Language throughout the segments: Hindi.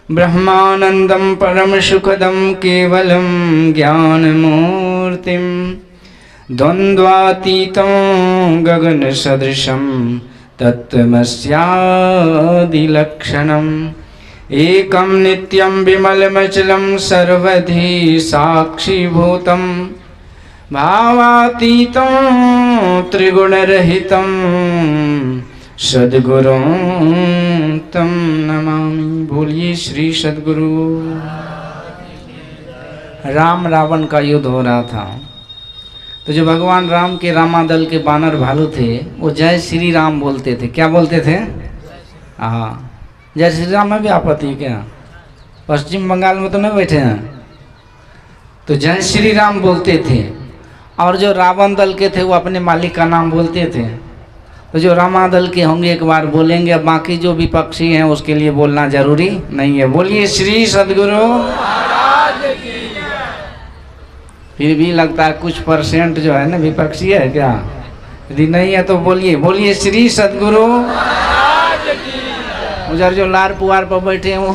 ब्रह्मानंदं परम सुखदं केवलं ज्ञानमूर्तिं द्वन्द्वातीतं गगन सदृशं तत्त्वमस्यादिलक्षणम् एकं नित्यं विमलमचलं सर्वधी साक्षीभूतं भावातीतं त्रिगुणरहितं सद्गुरुं तं नमामि। बोलिए श्री सद्गुरु। राम रावण का युद्ध हो रहा था, तो जो भगवान राम के रामादल के बानर भालू थे वो जय श्री राम बोलते थे। क्या बोलते थे? हाँ, जय श्री राम में भी आपत्ति है क्या? पश्चिम बंगाल में तो नहीं बैठे हैं, तो जय श्री राम बोलते थे। और जो रावण दल के थे वो अपने मालिक का नाम बोलते थे। तो जो रामादल के होंगे एक बार बोलेंगे, अब बाकी जो विपक्षी हैं उसके लिए बोलना जरूरी नहीं है। बोलिए श्री सद्गुरु। फिर भी लगता है कुछ परसेंट जो है ना विपक्षी है क्या? यदि नहीं है तो बोलिए, बोलिए श्री सद्गुरु। उधर जो लार पुआर पर बैठे हैं वो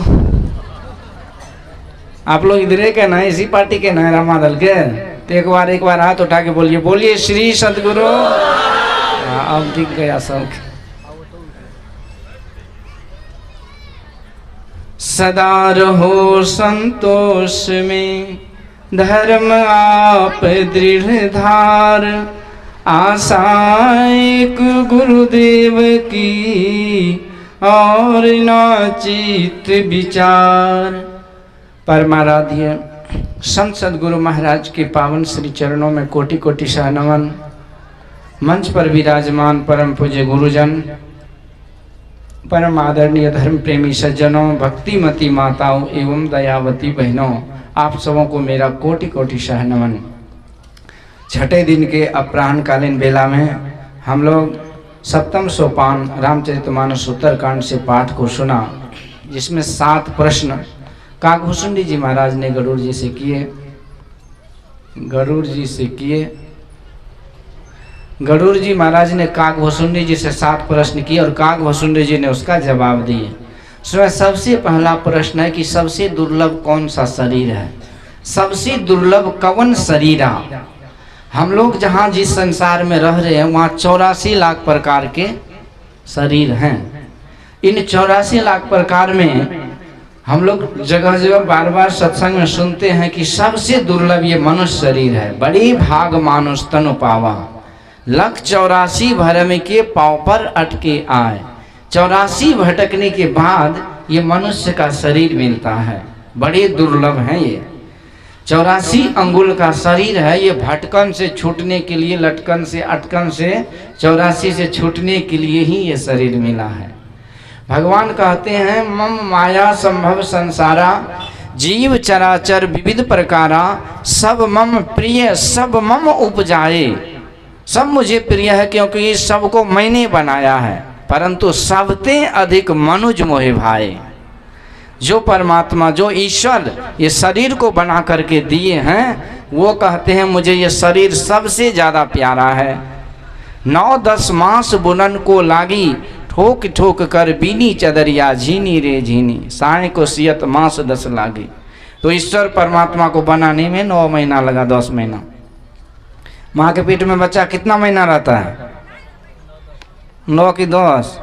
आप लोग इधर के ना, इसी पार्टी के ना रामादल के, तो एक बार हाथ उठा के बोलिए, बोलिए श्री सद्गुरु। अब दिख गया सब। सदा रहो संतोष में, धर्म आप दृढ़ धार, आशा एक गुरुदेव की और नाचित विचार। परमाराध्य संत सद्गुरु महाराज के पावन श्री चरणों में कोटि कोटि सह नमन। मंच पर विराजमान परम पूज्य गुरुजन, परम आदरणीय धर्म प्रेमी सज्जनों, भक्तिमती माताओं एवं दयावती बहनों, आप सबों को मेरा कोटि कोटि सह नमन। छठे दिन के अपराह्नकालीन बेला में हम लोग सप्तम सोपान रामचरितमानस उत्तरकांड से पाठ को सुना, जिसमें 7 प्रश्न काकभूषुंडी जी महाराज ने गरुड़ जी से किए। गरुड़ जी महाराज ने काकभूषुंडी जी से 7 प्रश्न किए और काकभूषुंडी जी ने उसका जवाब दिए। उसमें सबसे पहला प्रश्न है कि सबसे दुर्लभ कौन सा शरीर है? सबसे दुर्लभ कौन शरीरा? हम लोग जहाँ जिस संसार में रह रहे हैं वहाँ 84 लाख प्रकार के शरीर हैं। इन 84 लाख प्रकार में हम लोग जगह जगह बार बार सत्संग में सुनते हैं कि सबसे दुर्लभ ये मनुष्य शरीर है। बड़ी भाग मानुष तनु पावा, लख 84 भरम के पाँव पर अटके आए। 84 भटकने के बाद ये मनुष्य का शरीर मिलता है। बड़े दुर्लभ है ये। 84 अंगुल का शरीर है। ये भटकन से छूटने के लिए, लटकन से अटकन से 84 से छूटने के लिए ही ये शरीर मिला है। भगवान कहते हैं मम माया संभव संसारा, जीव चराचर विविध प्रकारा, सब मम प्रिय सब मम उपजाए। सब मुझे प्रिय है क्योंकि इस सबको मैंने बनाया है, परंतु सबते अधिक मनुज मोहे भाए। जो परमात्मा, जो ईश्वर ये शरीर को बना करके दिए हैं, वो कहते हैं मुझे ये शरीर सबसे ज़्यादा प्यारा है। 9-10 मास बुनन को लागी, ठोक ठोक कर बीनी चदरिया, झीनी रे झीनी, साय को सियत मास 10 लागी। तो ईश्वर परमात्मा को बनाने में 9 महीना लगा, 10 महीना। माँ के पेट में बच्चा कितना महीना रहता है? 9 की 10,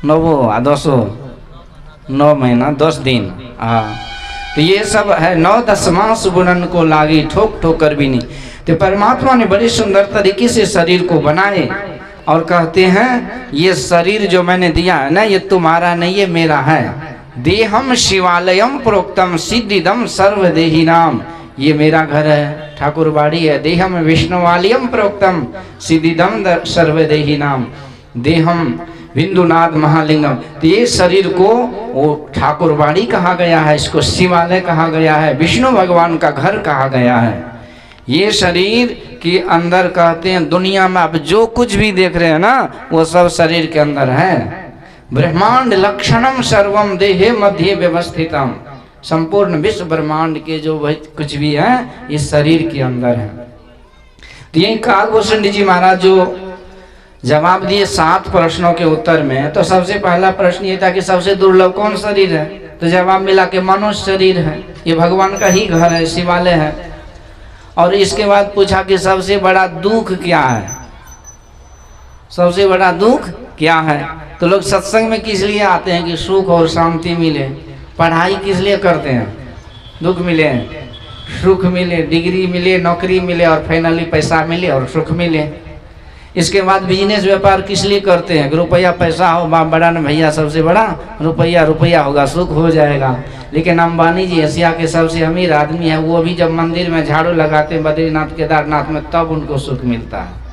9 10 9 महीना 10 दिन। हाँ, तो ये सब है। 9-10 मास बुनन को लागी, ठोक ठोक कर भी नहीं। तो परमात्मा ने बड़े सुंदर तरीके से शरीर को बनाए और कहते हैं ये शरीर जो मैंने दिया है ना, ये तुम्हारा नहीं, ये मेरा है। देहम शिवालयम प्रोक्तम सिद्धिदम सर्वदेही नाम। ये मेरा घर है, ठाकुरबाड़ी है। देहम विष्णुवालियम प्रोक्तम सिद्धिदम सर्वदेही नाम। देहम बिंदुनाथ महालिंगम। तो ये शरीर को वो ठाकुरबाड़ी कहा गया है, इसको शिवालय कहा गया है, विष्णु भगवान का घर कहा गया है। ये शरीर के अंदर कहते हैं दुनिया में आप जो कुछ भी देख रहे हैं ना, वो सब शरीर के अंदर है। ब्रह्मांड लक्षणम सर्वम देहे मध्य व्यवस्थितम। संपूर्ण विश्व ब्रह्मांड के जो कुछ भी है इस शरीर के अंदर है। तो यही काकभूषुंडी जी महाराज जो जवाब दिए 7 प्रश्नों के उत्तर में, तो सबसे पहला प्रश्न ये था कि सबसे दुर्लभ कौन शरीर है? तो जवाब मिला कि मनुष्य शरीर है, ये भगवान का ही घर है, शिवालय है। और इसके बाद पूछा कि सबसे बड़ा दुख क्या है, सबसे बड़ा दुख क्या है। तो लोग सत्संग में किस लिए आते हैं कि सुख और शांति मिले। पढ़ाई किस लिए करते हैं, दुख मिले, सुख मिले, डिग्री मिले, नौकरी मिले और फाइनली पैसा मिले और सुख मिले। इसके बाद बिजनेस व्यापार किस लिए करते हैं, रुपया पैसा हो, बाप बड़ा न भैया सबसे बड़ा रुपया, रुपया होगा सुख हो जाएगा। लेकिन अंबानी जी एशिया के सबसे अमीर आदमी है, वो भी जब मंदिर में झाड़ू लगाते हैं बद्रीनाथ केदारनाथ में, तब उनको सुख मिलता है।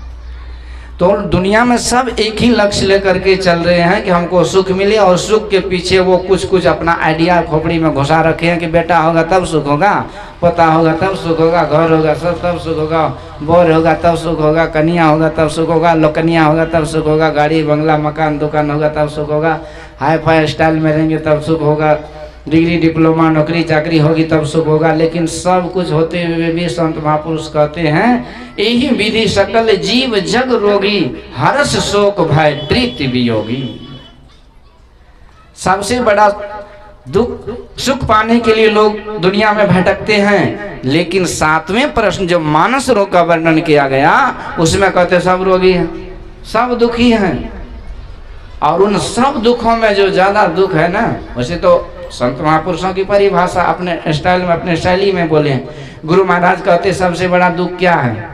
तो दुनिया में सब एक ही लक्ष्य लेकर के चल रहे हैं कि हमको सुख मिले, और सुख के पीछे वो कुछ कुछ अपना आइडिया खोपड़ी में घुसा रखे हैं कि बेटा होगा तब सुख होगा, पोता होगा तब सुख होगा, घर होगा सब तब सुख होगा, बोर होगा तब सुख होगा, कन्या होगा तब सुख होगा, लोकन्या होगा तब सुख होगा, गाड़ी बंगला मकान दुकान होगा तब सुख होगा, हाई फाई स्टाइल में रहेंगे तब सुख होगा, डिग्री डिप्लोमा नौकरी चाकरी होगी तब सुख होगा। लेकिन सब कुछ होते हुए भी संत महापुरुष कहते हैं यही विधि सकल जीव जग रोगी, हर्ष शोक भय प्रीति वियोगी। सबसे बड़ा दुख सुख पाने के लिए लोग दुनिया में भटकते हैं। लेकिन 7वें प्रश्न जो मानस रोग का वर्णन किया गया उसमें कहते सब रोगी हैं, सब दुखी हैं। और उन सब दुखों में जो ज्यादा दुख है ना, वैसे तो संत महापुरुषों की परिभाषा अपने स्टाइल में अपने शैली में बोले। गुरु महाराज कहते सबसे बड़ा दुख क्या है,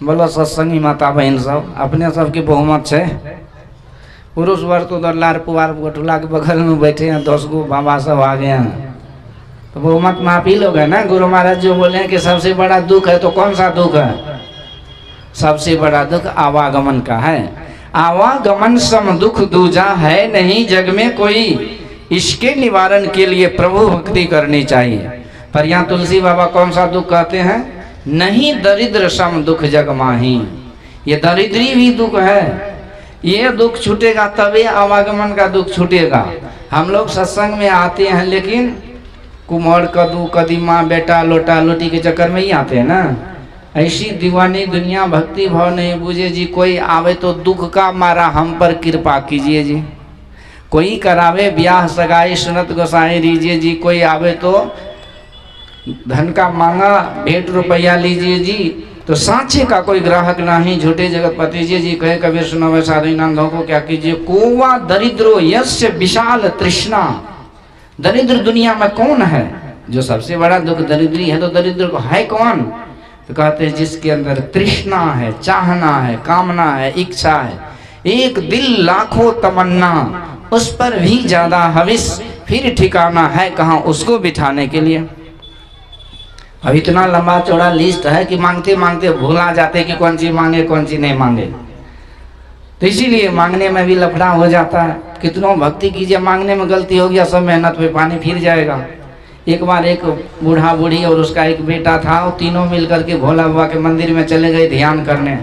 बोलो सत्संगी माता बहन सब अपने सबकी बहुमत है। पुरुष वर्ग तो दरलार पुआर गोठुला के बगल में बैठे हैं, 10 गो बाबा सब आ गए हैं, तो बहुमत में आप ही लोग है ना। गुरु महाराज जो बोले हैं कि सबसे बड़ा दुख है, तो कौन सा दुख है, सबसे बड़ा दुख आवागमन का है। आवागमन सम दुख दूजा है नहीं जग में कोई, इसके निवारण के लिए प्रभु भक्ति करनी चाहिए। पर यहाँ तुलसी बाबा कौन सा दुख कहते हैं, नहीं दरिद्र सम दुख जग माही। ये दरिद्री भी दुख है, ये दुख छूटेगा तभी आवागमन का दुख छूटेगा। हम लोग सत्संग में आते हैं लेकिन कुम्हड़ कदू कदीमा बेटा लोटा लोटी के चक्कर में ही आते हैं ना। ऐसी दीवानी दुनिया भक्ति भाव नहीं बुझे जी। कोई आवे तो दुख का मारा हम पर कृपा कीजिए जी, कोई करावे ब्याह सगाई सुनत गोसाई लीजिए जी, कोई आवे तो धन का मांगा भेंट रुपया लीजिए जी। तो सांचे का कोई ग्राहक नहीं, झूठे जगतपति जी कहे कबीर सुनो साधु नंदों को क्या कीजिए। कोवा दरिद्रो यस्य विशाल तृष्णा, दरिद्र दुनिया में कौन है, जो सबसे बड़ा दुख दरिद्री है। तो दरिद्र को है कौन, तो कहते हैं जिसके अंदर तृष्णा है, चाहना है, कामना है, इच्छा है, एक दिल लाखों तमन्ना, उस पर भी ज्यादा हविस, फिर ठिकाना है कहाँ उसको बिठाने के लिए। अब इतना लंबा चौड़ा लिस्ट है कि मांगते मांगते भूला जाते कि कौन सी मांगे कौन सी नहीं मांगे। तो इसीलिए मांगने में भी लफड़ा हो जाता है। कितनों भक्ति कीजिए, मांगने में गलती हो गया सब मेहनत पे पानी फिर जाएगा। एक बार एक बूढ़ा बूढ़ी और उसका एक बेटा था, वो तीनों मिलकर के भोला बाबा के मंदिर में चले गए ध्यान करने।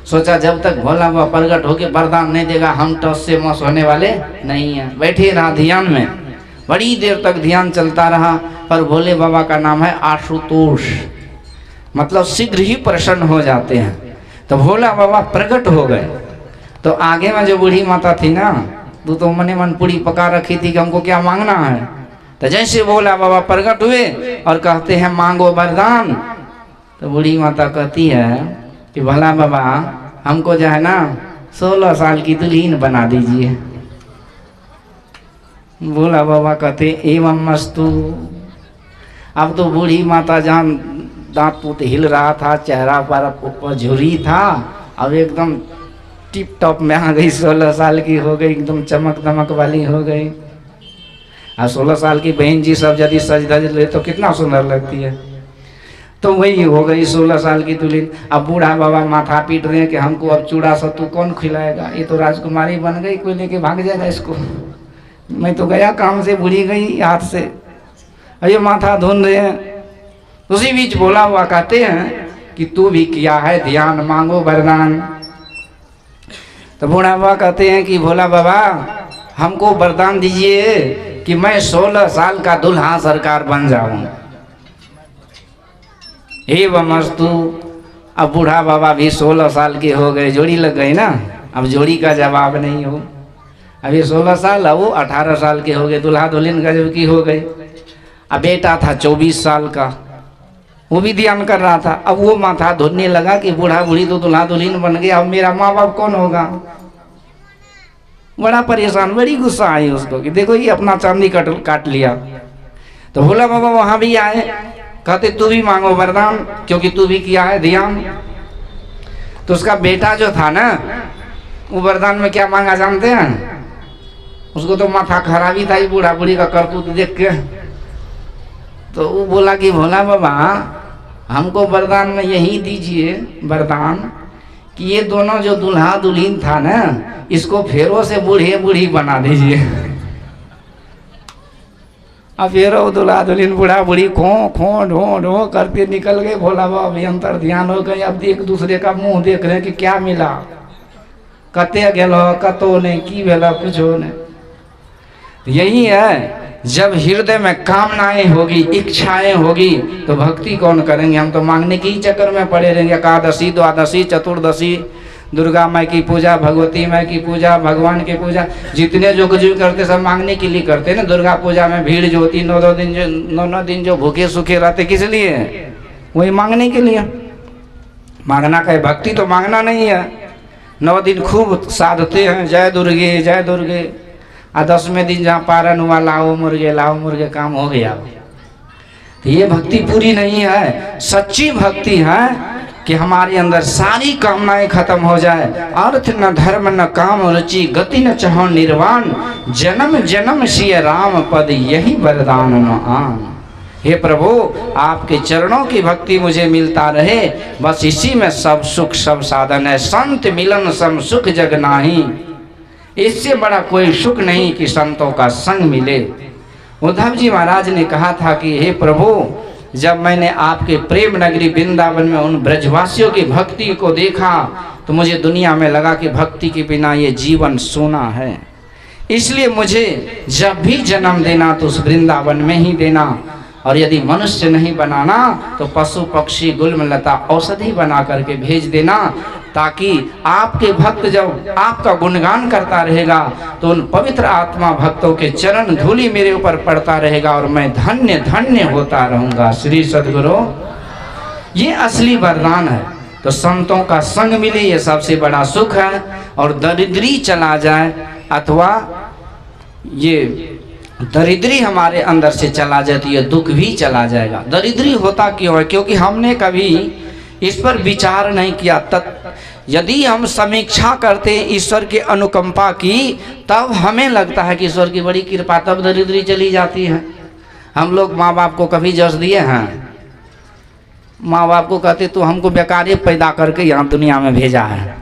सोचा जब तक भोला बाबा प्रगट होके वरदान नहीं देगा हम टस से मस होने वाले नहीं है। बैठे रहा ध्यान में, बड़ी देर तक ध्यान चलता रहा। पर भोले बाबा का नाम है आशुतोष, मतलब शीघ्र ही प्रसन्न हो जाते हैं। तो भोला बाबा प्रकट हो गए। तो आगे में जो बूढ़ी माता थी ना, तो मने मन पूरी पका रखी थी कि हमको क्या मांगना है। तो जैसे भोला बाबा प्रकट हुए और कहते हैं मांगो वरदान, तो बूढ़ी माता कहती है कि भोला बाबा हमको जो है ना 16 साल की दुल्हन बना दीजिए। भोला बाबा कहते एवं मस्तु। अब तो बूढ़ी माता जहाँ दांत पुत हिल रहा था, चेहरा पर ऊपर झुर्री था, अब एकदम टिप टॉप में आ गई, 16 साल की हो गई, एकदम चमक दमक वाली हो गई। और 16 साल की बहन जी सब यदि सज धज ले तो कितना सुंदर लगती है। तो वही हो गई 16 साल की दुल्हन। अब बूढ़ा बाबा माथा पीट रहे हैं कि हमको अब चूड़ा सत्तू कौन खिलाएगा, ये तो राजकुमारी बन गई, कोई लेके भाग जाएगा इसको। मैं तो गया काम से, बुढ़ी गई हाथ से, अरे माथा धुन रहे हैं। उसी बीच भोला हुआ कहते हैं कि तू भी किया है ध्यान, मांगो वरदान। तो बूढ़ा बाबा कहते हैं कि भोला बाबा हमको वरदान दीजिए कि मैं 16 साल का दुल्हा सरकार बन जाऊं। एवं अस्तु। अब बूढ़ा बाबा भी 16 साल के हो गए, जोड़ी लग गई ना, अब जोड़ी का जवाब नहीं हो। अभी 16 साल, अब वो 18 साल के हो गए, दुल्हा दुल्हन गजब की हो गई। अब बेटा था 24 साल का, वो भी ध्यान कर रहा था। अब वो माथा धुनने लगा कि बूढ़ा बूढ़ी तो दुल्हा दुल्हन बन गया, अब मेरा माँ बाप कौन होगा। बड़ा परेशान, बड़ी गुस्सा आई उसको कि देखो ये अपना चांदी काट लिया। तो भोला बाबा वहां भी आए, कहते तू भी मांगो वरदान, क्योंकि तू भी किया है ध्यान। तो उसका बेटा जो था ना, वो वरदान में क्या मांगा जानते हैं? उसको तो माथा खराबी था बूढ़ा बूढ़ी का करतूत देख के। तो वो बोला कि भोला बाबा हमको वरदान में यही दीजिए वरदान कि ये दोनों जो दुल्हा दुल्हन था ना, इसको फेरों से बूढ़े बूढ़ी बना दीजिए। अब फेरो दुल्हा दुल्हन बूढ़ा बूढ़ी खो खो ढो ढो करते निकल गए। भोला बाबा भी अंतर ध्यान हो गए। अब एक दूसरे का मुंह देख रहे हैं कि क्या मिला, कते गेलो कतो नहीं की भेला कुछ नहीं। यही है, जब हृदय में कामनाएं होगी, इच्छाएं होगी, तो भक्ति कौन करेंगे? हम तो मांगने की ही चक्कर में पड़े रहेंगे। एकादशी द्वादशी चतुर्दशी, दुर्गा माई की पूजा, भगवती माई की पूजा, भगवान की पूजा, जितने जो कुछ भी करते सब मांगने के लिए करते ना। दुर्गा पूजा में भीड़ जो होती, 9 दिन जो भूखे सूखे रहते, किस लिए? वही मांगने के लिए। मांगना का है, भक्ति तो मांगना नहीं है। 9 दिन खूब साधते हैं, जय दुर्गे जय दुर्गे। 10वें दिन जहाँ पारण हुआ, लाओ मुर्गे काम हो गया। तो ये भक्ति पूरी नहीं है। सच्ची भक्ति है कि हमारे अंदर सारी कामनाएं खत्म हो जाए। अर्थ न धर्म न काम रुचि, गति न चाहो निर्वाण, जन्म जन्म सिय राम पद, यही वरदान न आन। हे प्रभु, आपके चरणों की भक्ति मुझे मिलता रहे, बस इसी में सब सुख सब साधन है। संत मिलन सम सुख जग नाही, इससे बड़ा कोई सुख नहीं कि संतों का संग मिले। उद्धव जी महाराज ने कहा था कि हे प्रभु, जब मैंने आपके प्रेम नगरी वृंदावन में उन ब्रजवासियों की भक्ति को देखा, तो मुझे दुनिया में लगा कि भक्ति के बिना ये जीवन सोना है। इसलिए मुझे जब भी जन्म देना तो उस वृंदावन में ही देना, और यदि मनुष्य नहीं बनाना तो पशु पक्षी गुल्म लता औषधि बना करके भेज देना, ताकि आपके भक्त जब आपका गुणगान करता रहेगा तो उन पवित्र आत्मा भक्तों के चरण धूलि मेरे ऊपर पड़ता रहेगा और मैं धन्य धन्य होता रहूंगा। श्री सद्गुरु, ये असली वरदान है। तो संतों का संग मिले, ये सबसे बड़ा सुख है। और दरिद्री चला जाए, अथवा ये दरिद्री हमारे अंदर से चला जाए, तो ये दुख भी चला जाएगा। दरिद्री होता क्यों है? क्योंकि हमने कभी इस पर विचार नहीं किया। यदि हम समीक्षा करते ईश्वर के अनुकंपा की, तब हमें लगता है कि ईश्वर की बड़ी कृपा, तब दरिद्री चली जाती है। हम लोग माँ बाप को कभी जस दिए हैं? माँ बाप को कहते तो हमको बेकार पैदा करके यहाँ दुनिया में भेजा है,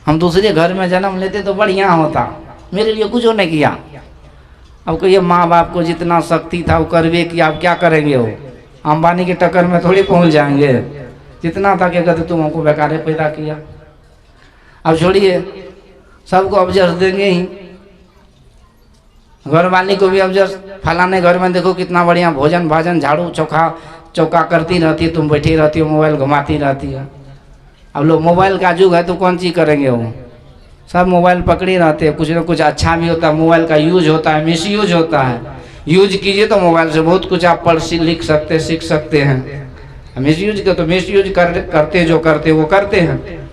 हम दूसरे घर में जन्म लेते तो बढ़िया होता, मेरे लिए कुछ नहीं किया। अब कहिए माँ बाप को जितना शक्ति था वो करवे किया, अब क्या करेंगे? वो अंबानी के टक्कर में थोड़ी पहुँच जाएंगे। जितना था कि कहते तुम हमको बेकार पैदा किया। अब छोड़िए, सबको अवजस देंगे ही, घर वाली को भी अवजस। फलाने घर में देखो कितना बढ़िया भोजन भाजन, झाड़ू चौका करती रहती है, तुम बैठी रहती हो, मोबाइल घुमाती रहती है। अब लोग मोबाइल का युग है तो कौन चीज़ करेंगे? वो सब मोबाइल पकड़े रहते हैं। कुछ ना कुछ अच्छा भी होता है, मोबाइल का यूज होता है, मिस यूज होता है। यूज कीजिए तो मोबाइल से बहुत कुछ आप पढ़ लिख सकते सीख सकते हैं। मिस यूज के तो मिस यूज करते जो करते वो करते हैं।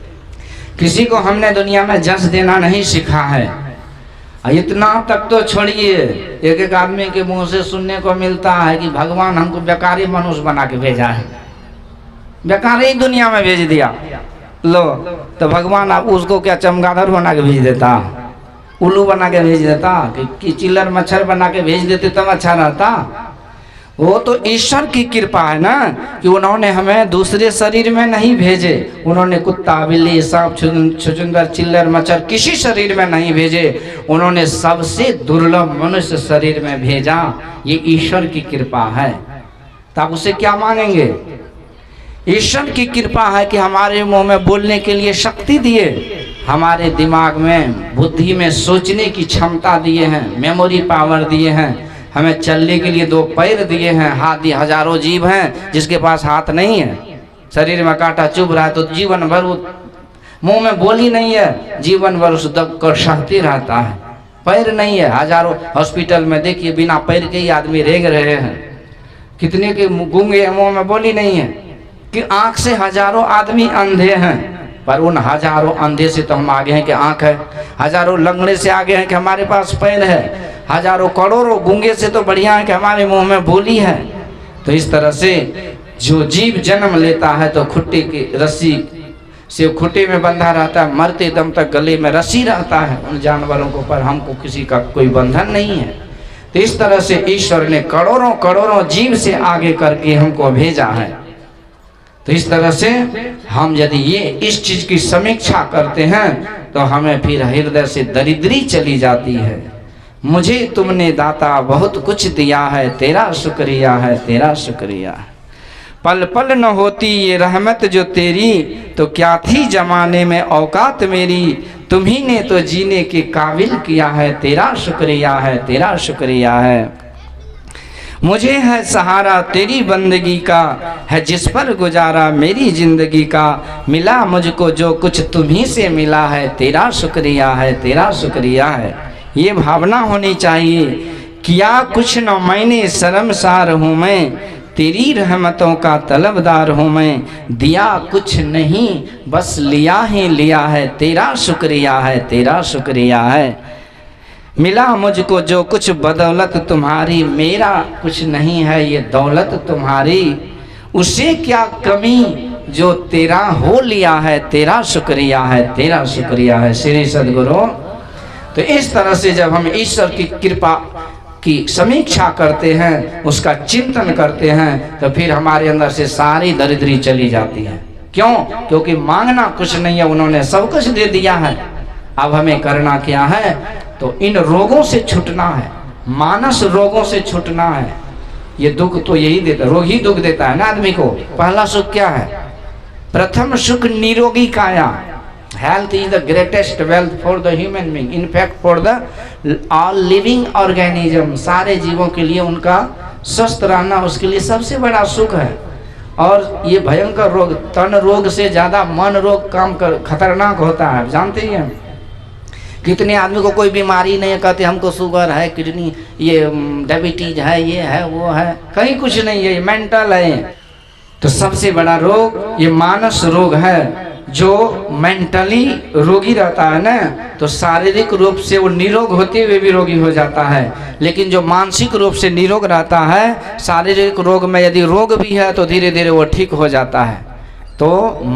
किसी को हमने दुनिया में जस देना नहीं सिखा है। इतना तक तो छोड़िए, एक एक आदमी के मुंह से सुनने को मिलता है कि भगवान हमको बेकारी मनुष्य बना के भेजा है, बेकार ही दुनिया में भेज दिया। लो तो भगवान आप उसको क्या चमगादड़ बना के भेज देता, उल्लू बना के भेज देता, कि चिल्लर मच्छर बना के भेज देते तब अच्छा रहता। वो तो ईश्वर की कृपा है ना कि उन्होंने हमें दूसरे शरीर में नहीं भेजे। उन्होंने कुत्ता बिल्ली सांप छुछुंदर चिल्लर मच्छर किसी शरीर में नहीं भेजे, उन्होंने सबसे दुर्लभ मनुष्य शरीर में भेजा। ये ईश्वर की कृपा है। तो आप उसे क्या मांगेंगे? ईश्वर की कृपा है कि हमारे मुंह में बोलने के लिए शक्ति दिए, हमारे दिमाग में बुद्धि में सोचने की क्षमता दिए हैं, मेमोरी पावर दिए हैं, हमें चलने के लिए 2 पैर दिए हैं, हाथ दिए। हजारों जीव हैं जिसके पास हाथ नहीं है, शरीर में कांटा चुभ रहा है तो जीवन भर वो मुंह में बोली नहीं है, जीवन भर उस दब कर सहते रहता है। पैर नहीं है। हजारों हॉस्पिटल में देखिए बिना पैर के ही आदमी रेंग रहे हैं, कितने के गूंगे मुंह में बोली नहीं है कि आंख से हजारों आदमी अंधे हैं, पर उन हजारों अंधे से तो हम आगे हैं कि आंख है, हजारों लंगड़े से आगे हैं कि हमारे पास पैर है, हजारों करोड़ों गूंगे से तो बढ़िया है कि हमारे मुंह में बोली है। तो इस तरह से जो जीव जन्म लेता है तो खुट्टे की रस्सी से खुट्टे में बंधा रहता है, मरते दम तक गले में रस्सी रहता है उन जानवरों को, पर हमको किसी का कोई बंधन नहीं है। तो इस तरह से ईश्वर ने करोड़ों करोड़ों जीव से आगे करके हमको भेजा है। तो इस तरह से हम यदि ये इस चीज की समीक्षा करते हैं तो हमें फिर हृदय से दरिद्री चली जाती है। मुझे तुमने दाता बहुत कुछ दिया है, तेरा शुक्रिया है, तेरा शुक्रिया है। पल पल न होती ये रहमत जो तेरी, तो क्या थी जमाने में औकात मेरी। तुम्ही ने तो जीने के काबिल किया है, तेरा शुक्रिया है, तेरा शुक्रिया है। मुझे है सहारा तेरी बंदगी का, है जिस पर गुजारा मेरी जिंदगी का। मिला मुझको जो कुछ तुम्ही से मिला है, तेरा शुक्रिया है, तेरा शुक्रिया है। ये भावना होनी चाहिए, किया कुछ न मैंने शर्मसार हूँ मैं, तेरी रहमतों का तलबदार हूँ मैं। दिया कुछ नहीं बस लिया ही लिया है, तेरा शुक्रिया है, तेरा शुक्रिया है। मिला मुझको जो कुछ बदौलत तुम्हारी, मेरा कुछ नहीं है ये दौलत तुम्हारी। उसे क्या कमी जो तेरा हो लिया है, तेरा शुक्रिया है, तेरा शुक्रिया है। श्री सद्गुरु। तो इस तरह से जब हम ईश्वर की कृपा की समीक्षा करते हैं, उसका चिंतन करते हैं, तो फिर हमारे अंदर से सारी दरिद्री चली जाती है। क्यों? क्योंकि मांगना कुछ नहीं है, उन्होंने सब कुछ दे दिया है। अब हमें करना क्या है? तो इन रोगों से छूटना है, मानस रोगों से छूटना है। ये दुख तो यही देता, रोग ही दुख देता है ना आदमी को। पहला सुख क्या है? प्रथम सुख निरोगी काया। Health is the greatest wealth for the human being, in fact for the all living organism. सारे जीवों के लिए उनका स्वस्थ रहना उसके लिए सबसे बड़ा सुख है। और ये भयंकर रोग, तन रोग से ज्यादा मन रोग काम खतरनाक होता है। जानते ही हैं कितने आदमी को कोई बीमारी नहीं है, कहते हमको शुगर है, किडनी, ये डायबिटीज है, ये है, वो है, कहीं कुछ नहीं है, मेंटल है। तो सबसे बड़ा रोग ये मानस रोग है। जो मेंटली रोगी रहता है ना, तो शारीरिक रूप से वो निरोग होते हुए भी रोगी हो जाता है। लेकिन जो मानसिक रूप से निरोग रहता है, शारीरिक रोग में यदि रोग भी है तो धीरे धीरे वो ठीक हो जाता है। तो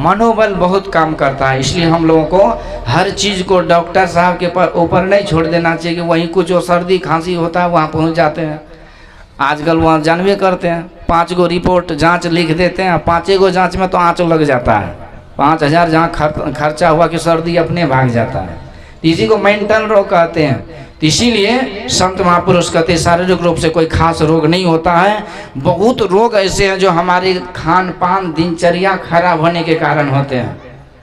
मनोबल बहुत काम करता है। इसलिए हम लोगों को हर चीज़ को डॉक्टर साहब के ऊपर नहीं छोड़ देना चाहिए कि वहीं कुछ जो सर्दी खांसी होता है वहाँ पहुँच जाते हैं। आजकल वहाँ जानवे करते हैं, 5 गो रिपोर्ट जांच लिख देते हैं, 5 गो जांच में तो आँच लग जाता है। 5000 जहाँ खर्चा हुआ कि सर्दी अपने भाग जाता है। इसी को मेंटल रोग कहते हैं। तो इसीलिए संत महापुरुष कहते हैं शारीरिक रूप से कोई खास रोग नहीं होता है। बहुत रोग ऐसे हैं जो हमारे खान पान दिनचर्या खराब होने के कारण होते हैं।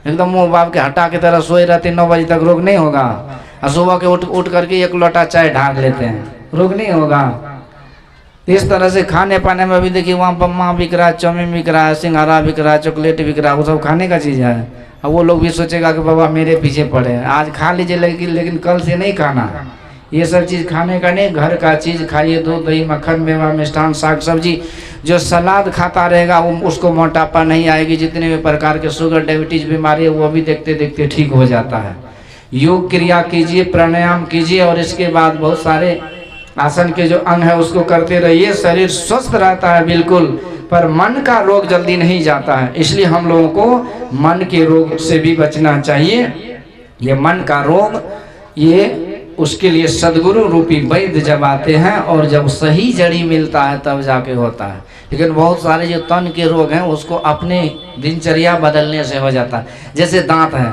एकदम मुँह बाप के हटा के तरह सोए रहते 9 बजे तक, रोग नहीं होगा। और सुबह के उठ करके 1 लोटा चाय ढाक लेते हैं, रोग नहीं होगा। इस तरह से खाने पाने में भी देखिए वहाँ बम्मा बिक रहा है, चाउमीन बिक रहा है, सिंघारा बिक रहा है, चॉकलेट बिक रहा है, वो सब खाने का चीज़ है। अब वो लोग भी सोचेगा कि बाबा मेरे पीछे पड़े हैं, आज खा लीजिए लेकिन कल से नहीं खाना। ये सब चीज़ खाने का नहीं, घर का चीज़ खाइए। दूध दही मक्खन मेवा मिष्ठान साग सब्जी। जो सलाद खाता रहेगा वो उसको मोटापा नहीं आएगी। जितने भी प्रकार के शुगर डायबिटीज बीमारी है वो भी देखते देखते ठीक हो जाता है। योग क्रिया कीजिए, प्राणायाम कीजिए, और इसके बाद बहुत सारे आसन के जो अंग है उसको करते रहिए। शरीर स्वस्थ रहता है बिल्कुल, पर मन का रोग जल्दी नहीं जाता है। इसलिए हम लोगों को मन के रोग से भी बचना चाहिए। ये मन का रोग, ये उसके लिए सद्गुरु रूपी वैद्य जब आते हैं और जब सही जड़ी मिलता है तब जाके होता है। लेकिन बहुत सारे जो तन के रोग हैं उसको अपने दिनचर्या बदलने से हो जाता है। जैसे दांत है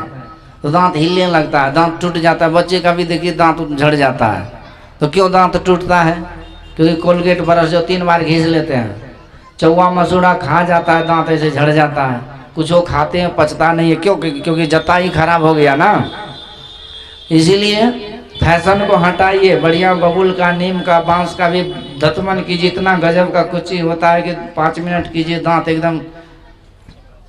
तो दांत हिलने लगता है, दांत टूट जाता है। बच्चे का भी देखिए दांत झड़ जाता है। तो क्यों दांत टूटता है? क्योंकि कोलगेट ब्रश जो 3 बार घिस लेते हैं, चौवा मसूड़ा खा जाता है, दांत ऐसे झड़ जाता है। कुछ वो खाते हैं पचता नहीं है, क्यों? क्योंकि जता ही खराब हो गया ना। इसीलिए फैशन को हटाइए, बढ़िया बबूल का, नीम का, बांस का भी दतमन कीजिए। इतना गजब का कुछ चीज होता है कि 5 मिनट कीजिए, दांत एकदम,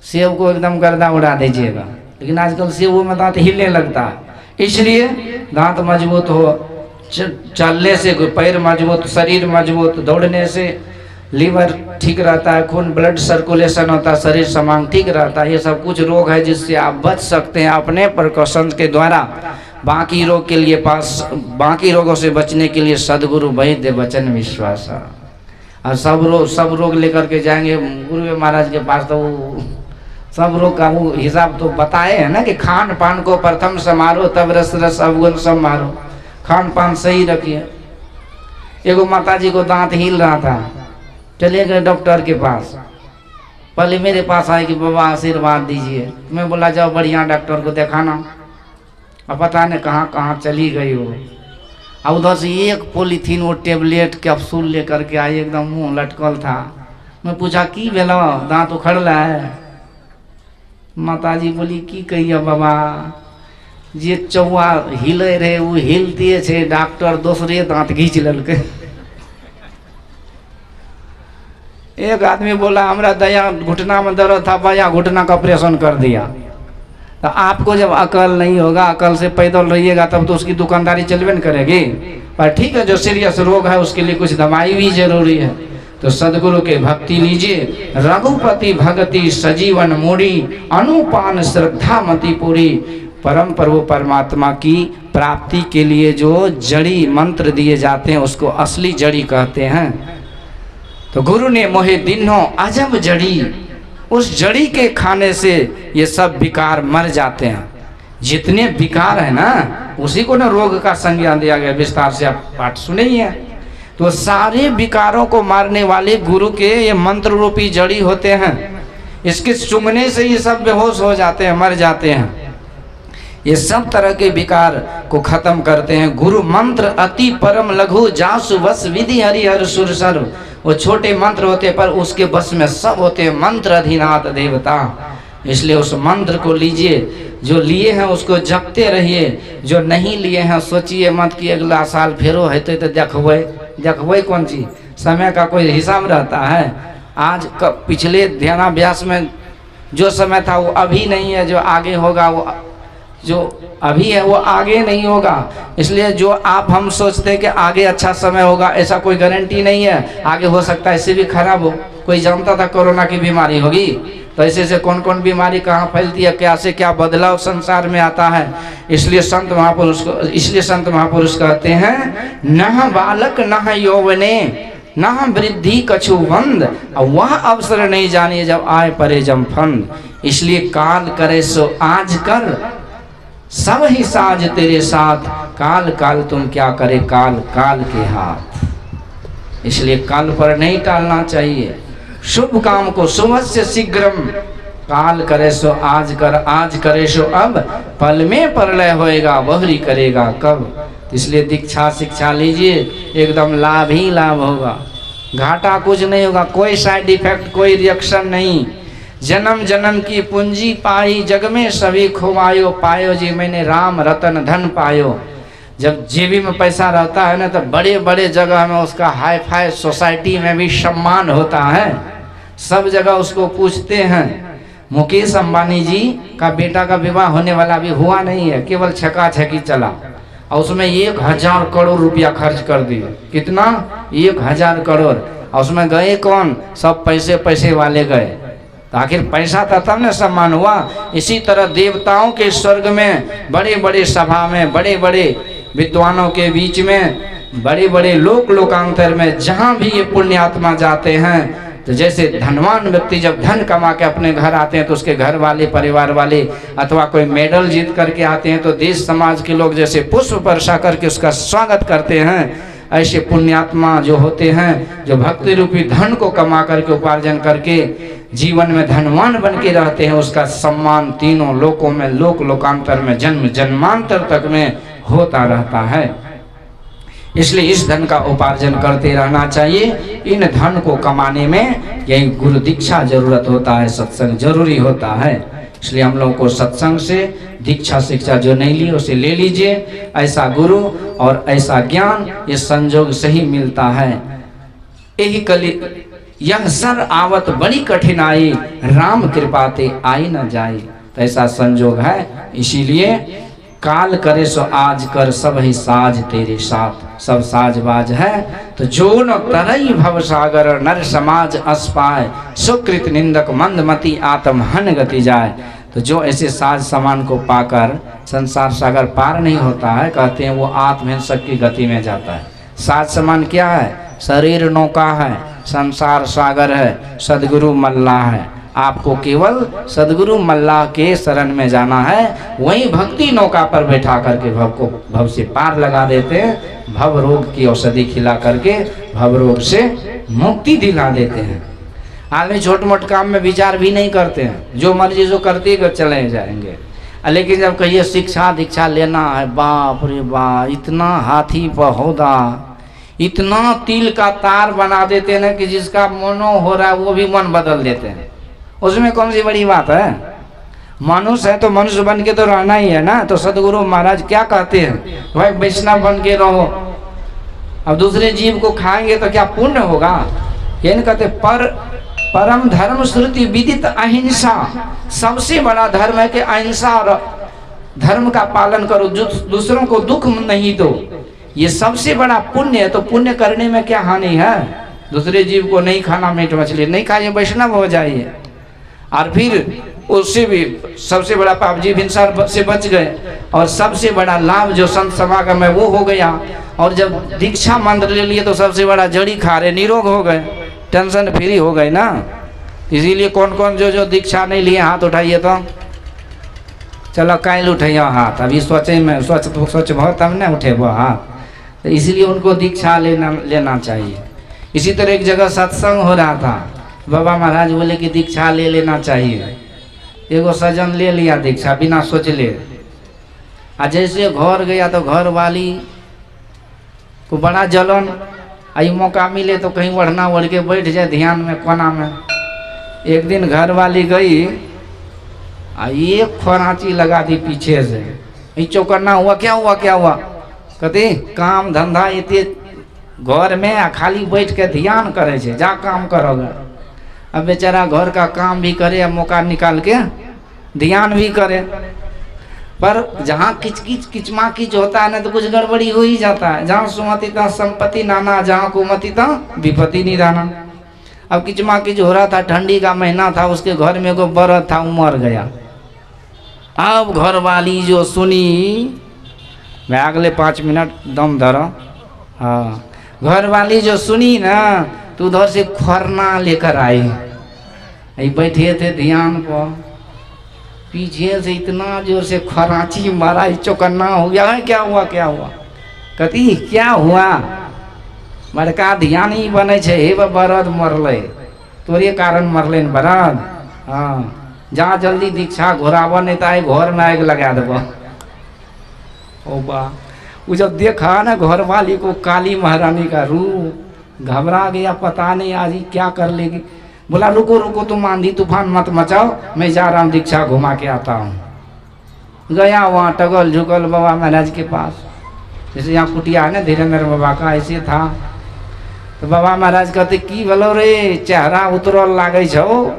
सेब को एकदम गर्दा उड़ा दीजिएगा। लेकिन आजकल सेबों में दांत हिलने लगता है। इसलिए दांत मजबूत हो, चलने से पैर मजबूत, शरीर मजबूत, दौड़ने से लीवर ठीक रहता है, खून ब्लड सर्कुलेशन होता है, शरीर समांग ठीक रहता है। ये सब कुछ रोग है जिससे आप बच सकते हैं अपने प्रिकॉशन के द्वारा। बाकी रोग के लिए बाकी रोगों से बचने के लिए सदगुरु वैद्य वचन विश्वास। और सब रोग लेकर के जाएंगे गुरु महाराज के पास तो सब रोग का वो हिसाब तो बताए हैं ना कि खान पान को प्रथम समारो तब रस रस अवगुण सब मारो। खान पान सही रखिए। एगो माता जी को दांत हिल रहा था, चले गए डॉक्टर के पास। पहले मेरे पास आए कि बाबा आशीर्वाद दीजिए। मैं बोला जाओ बढ़िया डॉक्टर को दिखाना। अब पता नहीं कहाँ कहाँ चली गई वो। अब उधर से एक पॉलीथीन वो टेबलेट कैप्सूल लेकर के आई, एकदम मुंह लटकल था। मैं पूछा की भेलो, दांत उखड़ला है? माता जी बोली की कहिए बाबा, जे चौवा हिले रहे वो हिलते छे, डॉक्टर दूसरे दांत घींच ललके। एक आदमी बोला हमरा दया घुटना में दर्द था, बाया घुटना का ऑपरेशन कर दिया। तो आपको जब अकल नहीं होगा, अकल से पैदल रहिएगा तब तो उसकी दुकानदारी चलवे न करेगी। पर ठीक है, जो सीरियस रोग है उसके लिए कुछ दवाई भी जरूरी है। तो सदगुरु के भक्ति लीजिए। रघुपति भगति सजीवन मूढ़ी, अनुपान श्रद्धा मति पूरी। परम प्रभु परमात्मा की प्राप्ति के लिए जो जड़ी मंत्र दिए जाते हैं उसको असली जड़ी कहते हैं। तो गुरु ने मोहे दिन्हों अजब जड़ी, उस जड़ी के खाने से ये सब विकार मर जाते हैं। जितने विकार है ना उसी को ना रोग का संज्ञान दिया गया। विस्तार से आप पाठ सुने ही हैं। तो सारे विकारों को मारने वाले गुरु के ये मंत्र रूपी जड़ी होते हैं। इसके सूंघने से ये सब बेहोश हो जाते हैं, मर जाते हैं। ये सब तरह के विकार को खत्म करते हैं। गुरु मंत्र अति परम लघु, जासु बस विधि हरिहर सुर सर्व। वो छोटे मंत्र होते पर उसके बस में सब होते हैं। मंत्र अधिनाथ देवता। इसलिए उस मंत्र को लीजिए। जो लिए हैं उसको जपते रहिए, जो नहीं लिए हैं सोचिए मत कि अगला साल फेरो हेते तो देखबै कौन चीज। समय का कोई हिसाब रहता है? आज पिछले ध्यानाभ्यास में जो समय था वो अभी नहीं है, जो आगे होगा वो जो अभी है वो आगे नहीं होगा। इसलिए जो आप हम सोचते हैं कि आगे अच्छा समय होगा, ऐसा कोई गारंटी नहीं है। आगे हो सकता है इससे भी खराब हो। कोई जानता था कोरोना की बीमारी होगी? तो ऐसे से कौन कौन बीमारी कहाँ फैलती है, क्या से क्या बदलाव संसार में आता है। इसलिए संत महापुरुष कहते हैं, नह बालक नह यौवने नह वृद्धि कछु वंद, वह अवसर नहीं जानिए जब आए परे जम फंद। इसलिए काल करे सो आज कर, सब ही साज तेरे साथ। काल काल तुम क्या करे, काल काल के हाथ। इसलिए काल पर नहीं टालना चाहिए। शुभ काम को सुबह से शीघ्रम, काल करे सो आज कर, आज करे सो अब, पल में प्रलय होएगा बहुरी करेगा कब। इसलिए दीक्षा शिक्षा लीजिए, एकदम लाभ ही लाभ होगा, घाटा कुछ नहीं होगा। कोई साइड इफेक्ट, कोई रिएक्शन नहीं। जन्म जन्म की पूंजी पाई, जग में सभी खोवायो, पायो जी मैंने राम रतन धन पायो। जब जेबी में पैसा रहता है ना तो बड़े बड़े जगह में उसका हाई फाई सोसाइटी में भी सम्मान होता है। सब जगह उसको पूछते हैं। मुकेश अंबानी जी का बेटा का विवाह होने वाला अभी हुआ नहीं है, केवल छका छकी चला और उसमें 1000 करोड़ रुपया खर्च कर दिए। कितना? 1000 करोड़। और उसमें गए कौन? सब पैसे वाले गए। तो आखिर पैसा था तब न सम्मान हुआ। इसी तरह देवताओं के स्वर्ग में, बड़े बड़े सभा में, बड़े बड़े विद्वानों के बीच में, बड़े बड़े लोकांतर में, जहाँ भी ये पुण्यात्मा जाते हैं, तो जैसे धनवान व्यक्ति जब धन कमा के अपने घर आते हैं तो उसके घर वाले, परिवार वाले अथवा कोई मेडल जीत करके आते हैं तो देश समाज के लोग जैसे पुष्प वर्षा करके उसका स्वागत करते हैं, ऐसे पुण्यात्मा जो होते हैं, जो भक्ति रूपी धन को कमा करके उपार्जन करके जीवन में धनवान बन के रहते हैं, उसका सम्मान तीनों लोकों में, लोकांतर में, जन्म जन्मांतर तक में होता रहता है। इसलिए इस धन का उपार्जन करते रहना चाहिए। इन धन को कमाने में यही गुरु दीक्षा जरूरत होता है, सत्संग जरूरी होता है। इसलिए हम लोगों को सत्संग से दीक्षा शिक्षा जो नहीं ली उसे ले लीजिए। ऐसा गुरु और ऐसा ज्ञान ये संजोग से ही मिलता है। यही कली यह सर आवत बड़ी कठिनाई, राम कृपा ते आई न जाए। तो ऐसा संजोग है। इसीलिए काल करे सो आज कर, सब ही साज तेरे साथ। सब साज बाज है तो जो न तरई भव सागर, नर समाज अस पाए सुकृत निंदक मंदमती आत्म हन गति जाए। तो जो ऐसे साज समान को पाकर संसार सागर पार नहीं होता है, कहते हैं वो आत्महिंसक की गति में जाता है। साज समान क्या है? शरीर नौका है, संसार सागर है, सदगुरु मल्लाह है। आपको केवल सदगुरु मल्लाह के शरण में जाना है, वही भक्ति नौका पर बैठा करके भव से पार लगा देते हैं। भव रोग की औषधि खिला करके भव रोग से मुक्ति दिला देते हैं। आदमी छोट मोट काम में विचार भी नहीं करते हैं, जो मर्जी जो करते चले जाएंगे। लेकिन जब कहिए शिक्षा दीक्षा लेना है, बाप रे बाप, इतना हाथी पहौदा, इतना तिल का तार बना देते हैं कि जिसका मनो हो रहा है वो भी मन बदल देते हैं। उसमें कौन सी बड़ी बात है? मनुष्य है तो मनुष्य बन के तो रहना ही है ना। तो सदगुरु महाराज क्या कहते हैं? भाई वैष्णव बन के रहो। अब दूसरे जीव को खाएंगे तो क्या पुण्य होगा? ये नहीं कहते परम धर्म श्रुति विदित अहिंसा। सबसे बड़ा धर्म है कि अहिंसा और धर्म का पालन करो, दूसरों को दुख नहीं दो। ये सबसे बड़ा पुण्य है। तो पुण्य करने में क्या हानि है? दूसरे जीव को नहीं खाना, मीट मछली नहीं खाइए, वैष्णव हो जाइए। और फिर उससे भी सबसे बड़ा पाप जीव हिंसा से बच गए। और सबसे बड़ा लाभ जो संत समागम है वो हो गया। और जब दीक्षा मंत्र ले लिए तो सबसे बड़ा जड़ी खा रहे, निरोग हो गए, टेंशन फ्री हो गए ना। इसीलिए कौन कौन जो दीक्षा नहीं लिए हाथ उठाइए तो चलो काल उठाइए हाथ। अभी सोचे में सोच बहुत तब न उठे वो हाथ। तो इसलिए उनको दीक्षा लेना चाहिए। इसी तरह एक जगह सत्संग हो रहा था, बाबा महाराज बोले कि दीक्षा ले लेना चाहिए। एगो सज्जन ले लिया दीक्षा बिना सोच ले। आ जैसे घर गया तो घर वाली को बड़ा जलन, आई मौका मिले तो कहीं बढ़ना बढ़ के बैठ जाए ध्यान में कोना में। एक दिन घर वाली गई, एक खरांची लगा दी पीछे से। चौकन्ना हुआ, क्या हुआ क्या हुआ? कहते काम धंधा इतने घर में आ खाली बैठ के ध्यान करे छे, जा काम करोगे। अब बेचारा घर का काम भी करे, मौका निकाल के ध्यान भी करे। पर जहाँ किचकिच किचमा किच होता है ना तो कुछ गड़बड़ी हो ही जाता है। जहाँ सुमति तहाँ संपत्ति नाना, जहाँ कुमति तहाँ विपत्ति निदाना। अब किचमा किच हो रहा था, ठंडी का महीना था, उसके घर में को बरत था, मर गया। अब घर वाली जो सुनी, मैं अगले 5 मिनट दम धरो। हाँ, घर वाली जो सुनी ना तो उधर से खरना लेकर आई। बैठे थे ध्यान पर, पीछे से इतना जोर से खरांची मारा, चौकन्ना हो गया। है क्या हुआ क्या हुआ? कहती क्या हुआ? बड़का ध्यान ही बने छे, हे बरद मरले, तोरे कारण मरले न बरद। हाँ, जहाँ जल्दी दीक्षा घोराव नहीं तो घर में आग लगा देव। ओ बा, वो जब देखा ना घर वाली को काली महारानी का रूप, घबरा गया, पता नहीं आज ही क्या कर लेगी। बोला रुको रुको, तुम आंधी तूफान मत मचाओ, मैं जा रहा हूँ दीक्षा घुमा के आता हूँ। गया वहाँ टगल झुकल बाबा महाराज के पास, जैसे यहाँ कुटिया है ना धीरेन्द्र बाबा का, ऐसे था। तो बाबा महाराज कहते की बोलो रे, चेहरा उतरल लागे छो।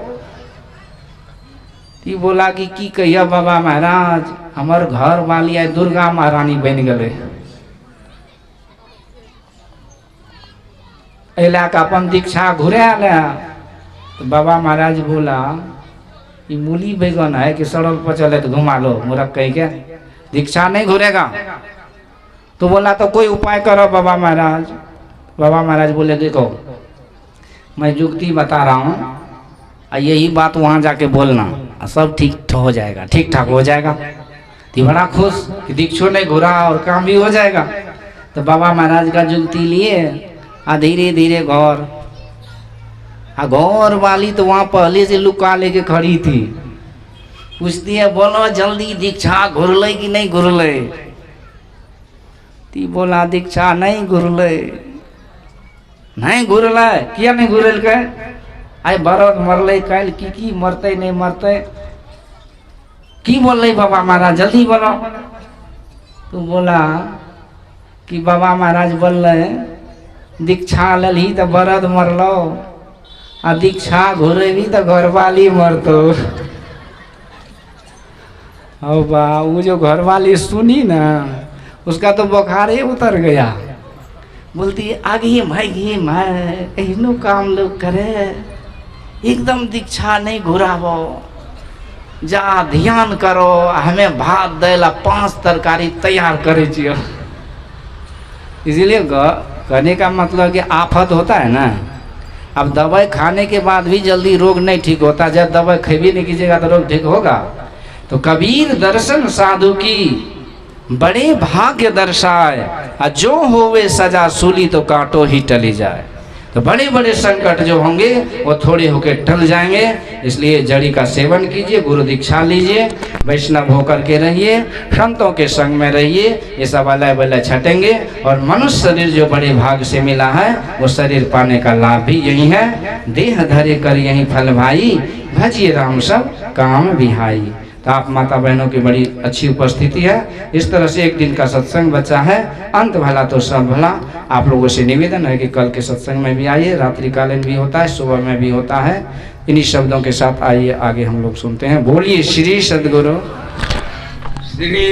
ती बोला कि की कहिया बाबा महाराज, हमार घर वाली है दुर्गा महारानी बन गए। अला का अपन दीक्षा घुरा लिया। तो बाबा महाराज बोला ये मूली बैगन है कि सड़क पर चले तो घुमा लो, मुरक कह के दीक्षा नहीं घुरेगा। तो बोला तो कोई उपाय करो बाबा महाराज। बाबा महाराज बोले देखो मैं जुक्ति बता रहा हूँ, यही बात वहाँ जाके बोलना, सब ठीक हो जाएगा, ठीक ठाक हो जाएगा। तो बड़ा खुश कि दीक्षो नहीं घुरा और काम भी हो जाएगा। तो बाबा महाराज का जुक्ति लिए धीरे धीरे घर वाली तो वहाँ पहले से लुका लेके खड़ी थी। पूछती है बोलो जल्दी दीक्षा घुरले कि नहीं घुरले? ती बोला दीक्षा नहीं घुरले। नहीं घुरले? क्या नहीं घुरल के? आई बरद मरले, कल की मरते नहीं मरते, की बोल रही बाबा महाराज जल्दी बोलो। तो बोला कि बाबा महाराज बोल रहे दीक्षा लली तो बरद मरलो, आ दीक्षा घुरेगी तो घरवाली मरतो। हो बा, वो जो घर वाली सुनी ना उसका तो बुखार ही उतर गया। बोलती है आगे भाई मैं एहनो काम लोग करे, एकदम दीक्षा नहीं घुरावो, जा ध्यान करो, हमें भात देला 5 तरकारी तैयार करे छियो। इसीलिए कहने का मतलब कि आफत होता है ना, अब दवाई खाने के बाद भी जल्दी रोग नहीं ठीक होता, जब दवाई खेबी नहीं कीजिएगा तो रोग ठीक होगा। तो कबीर दर्शन साधु की बड़े भाग्य दर्शाए, जो होवे सजा सूली तो कांटो ही टली जाए। तो बड़े बड़े संकट जो होंगे वो थोड़े होके टल जाएंगे। इसलिए जड़ी का सेवन कीजिए, गुरु दीक्षा लीजिए, वैष्णव होकर के रहिए, संतों के संग में रहिए, ये सब अलग अलग छटेंगे। और मनुष्य शरीर जो बड़े भाग से मिला है वो शरीर पाने का लाभ भी यही है। देह धरे कर यही फल भाई, भजिए राम सब काम विहाई। तो आप माता बहनों की बड़ी अच्छी उपस्थिति है। इस तरह से एक दिन का सत्संग बचा है, अंत भला तो सब भला। आप लोगों से निवेदन है कि कल के सत्संग में भी आइए, रात्रिकालीन भी होता है, सुबह में भी होता है। इन्हीं शब्दों के साथ आइए आगे हम लोग सुनते हैं। बोलिए श्री सद्गुरु श्री